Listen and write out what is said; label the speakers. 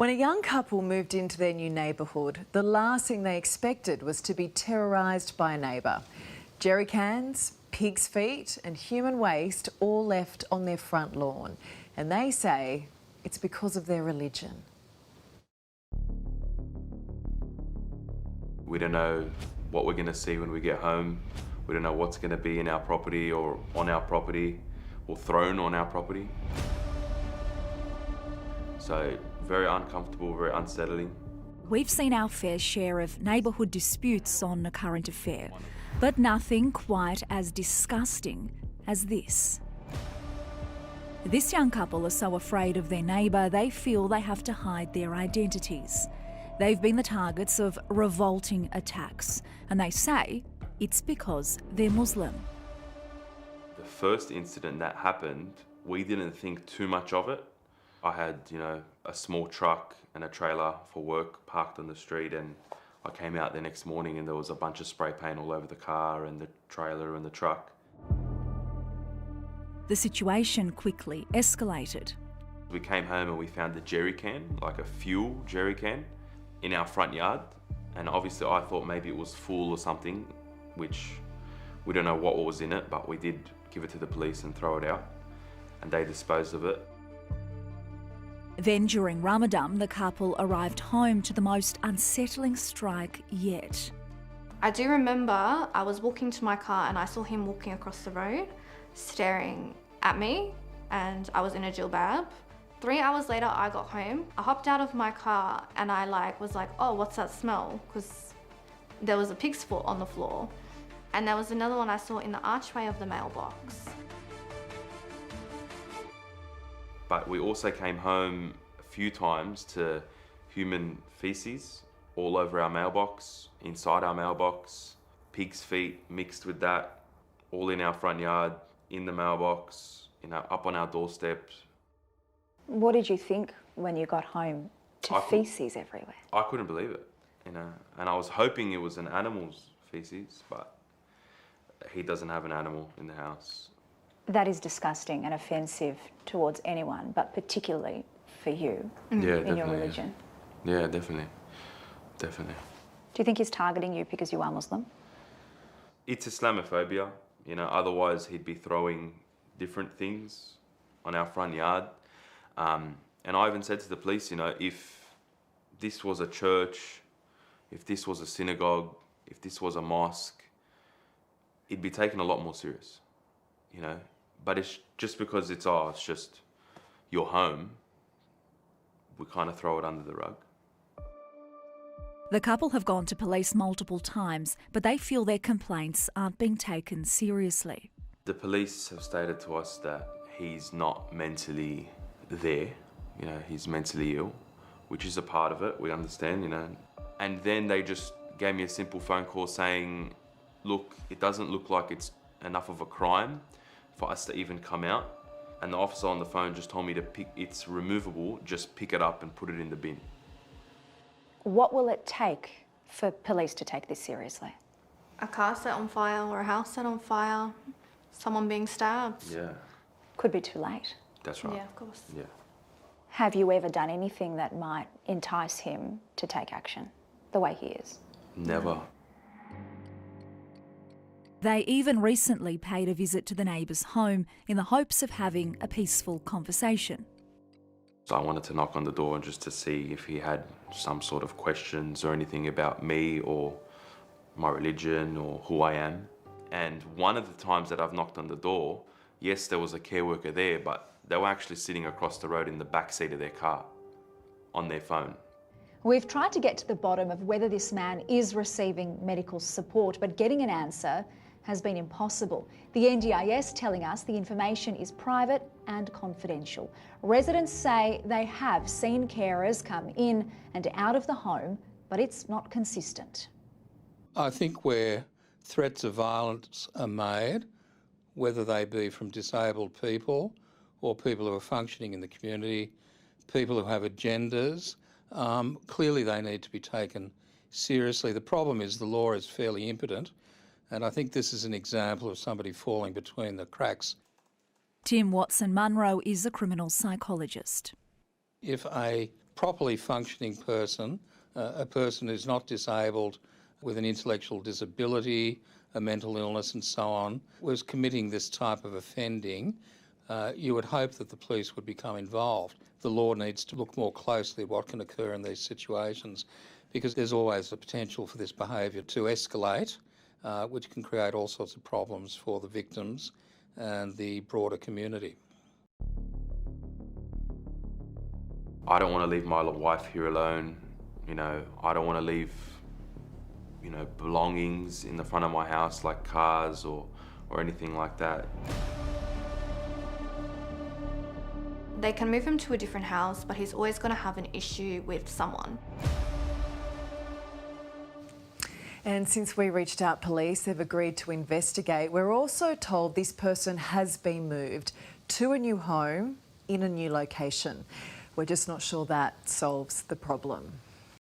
Speaker 1: When a young couple moved into their new neighbourhood, the last thing they expected was to be terrorised by a neighbour. Jerry cans, pig's feet and human waste all left on their front lawn. And they say it's because of their religion.
Speaker 2: We don't know what we're going to see when we get home. We don't know what's going to be in our property or on our property or thrown on our property. So very uncomfortable, very unsettling.
Speaker 3: We've seen our fair share of neighbourhood disputes on ACurrentAffair, but nothing quite as disgusting as this. This young couple are so afraid of their neighbour they feel they have to hide their identities. They've been the targets of revolting attacks, and they say it's because they're Muslim.
Speaker 2: The first incident that happened, we didn't think too much of it. I had, a small truck and a trailer for work parked on the street, and I came out the next morning and there was a bunch of spray paint all over the car and the trailer and the truck.
Speaker 3: The situation quickly escalated.
Speaker 2: We came home and we found a jerry can, like a fuel jerry can, in our front yard. And obviously I thought maybe it was full or something, which we don't know what was in it, but we did give it to the police and throw it out, and they disposed of it.
Speaker 3: Then during Ramadan, the couple arrived home to the most unsettling strike yet.
Speaker 4: I do remember I was walking to my car and I saw him walking across the road, staring at me, and I was in a jilbab. 3 hours later, I got home. I hopped out of my car and I was like, oh, what's that smell? Because there was a pig's foot on the floor. And there was another one I saw in the archway of the mailbox.
Speaker 2: But we also came home a few times to human feces all over our mailbox, inside our mailbox, pig's feet mixed with that, all in our front yard, in the mailbox, up on our doorstep.
Speaker 5: What did you think when you got home to feces everywhere?
Speaker 2: I couldn't believe it, and I was hoping it was an animal's feces, but he doesn't have an animal in the house.
Speaker 5: That is disgusting and offensive towards anyone, but particularly for you in your religion.
Speaker 2: Yeah, definitely. Definitely.
Speaker 5: Do you think he's targeting you because you are Muslim?
Speaker 2: It's Islamophobia. Otherwise he'd be throwing different things on our front yard. And I even said to the police, if this was a church, if this was a synagogue, if this was a mosque, it'd be taken a lot more serious, But it's just because it's just your home, we kind of throw it under the rug.
Speaker 3: The couple have gone to police multiple times, but they feel their complaints aren't being taken seriously.
Speaker 2: The police have stated to us that he's not mentally there, he's mentally ill, which is a part of it, we understand, And then they just gave me a simple phone call saying, look, it doesn't look like it's enough of a crime for us to even come out. And the officer on the phone just told me it's removable, just pick it up and put it in the bin.
Speaker 5: What will it take for police to take this seriously?
Speaker 4: A car set on fire or a house set on fire, someone being stabbed.
Speaker 2: Yeah.
Speaker 5: Could be too late.
Speaker 2: That's right.
Speaker 4: Yeah, of course.
Speaker 2: Yeah.
Speaker 5: Have you ever done anything that might entice him to take action the way he is?
Speaker 2: Never.
Speaker 3: They even recently paid a visit to the neighbour's home in the hopes of having a peaceful conversation.
Speaker 2: So I wanted to knock on the door just to see if he had some sort of questions or anything about me or my religion or who I am. And one of the times that I've knocked on the door, yes, there was a care worker there, but they were actually sitting across the road in the back seat of their car on their phone.
Speaker 5: We've tried to get to the bottom of whether this man is receiving medical support, but getting an answer has been impossible. The NDIS telling us the information is private and confidential. Residents say they have seen carers come in and out of the home, but it's not consistent.
Speaker 6: I think where threats of violence are made, whether they be from disabled people or people who are functioning in the community, people who have agendas, clearly they need to be taken seriously. The problem is the law is fairly impotent, and I think this is an example of somebody falling between the cracks.
Speaker 3: Tim Watson-Munro is a criminal psychologist.
Speaker 6: If a properly functioning person, a person who's not disabled with an intellectual disability, a mental illness and so on, was committing this type of offending, you would hope that the police would become involved. The law needs to look more closely at what can occur in these situations, because there's always the potential for this behaviour to escalate, which can create all sorts of problems for the victims and the broader community.
Speaker 2: I don't want to leave my wife here alone. You know, I don't want to leave, you know, belongings in the front of my house like cars or anything like that.
Speaker 4: They can move him to a different house, but he's always going to have an issue with someone.
Speaker 1: And since we reached out police, they've agreed to investigate. We're also told this person has been moved to a new home in a new location. We're just not sure that solves the problem.